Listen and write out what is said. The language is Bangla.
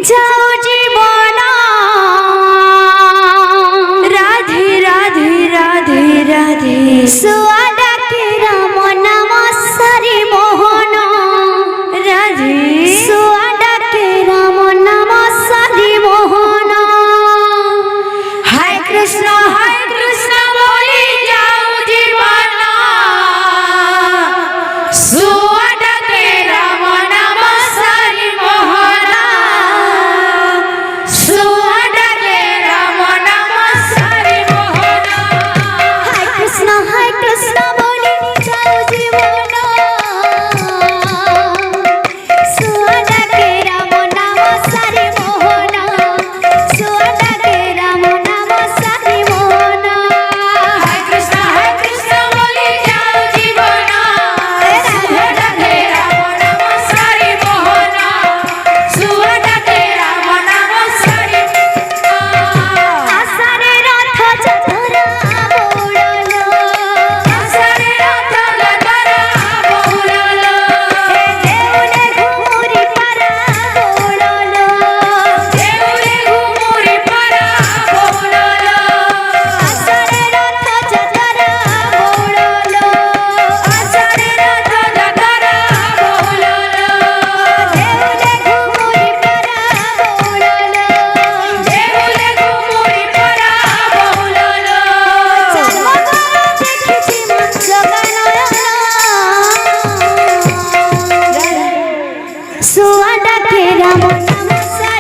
যাও জীবন রাধে রাধে রাধে রাধে সোয়া ডাকে রাম নাম সারি মোহন রাধে সোয়া ডাকে রাম নাম সারি মোহন হরে কৃষ্ণ বলে যাও জীবন সোয়া ডাকে রাম নাম সারি মোহন সোয়া ডাকে রাম নাম সারি মোহন হরে কৃষ্ণ বলে যাও জীবন সোয়া ডাকে রাম নাম সারি মোহন সোয়া ডাকে রাম নাম সারি মোহন হরে কৃষ্ণ বলে যাও জীবন সোয়া ডাকে রাম নাম সারি মোহন সোয়া ডাকে রাম নাম সারি আষাঢ়ে রথ চতরা বৌড়ালো আষাঢ়ে রথ চতরা বৌড়ালো দেউলে ঘুমুরি পারা বৌড়ালো দেউলে ঘুমুরি পারা বৌড়ালো আষাঢ়ে রথ চতরা বৌড়ালো আষাঢ়ে রথ চতরা বৌড়ালো দেউলে ঘুমুরি পারা বৌড়ালো দেউলে ঘুমুরি পারা বৌড়ালো জন্মকাল দেখেছি মঞ্চ গানয়ন সোয়া ডাকে রাম নাম সারি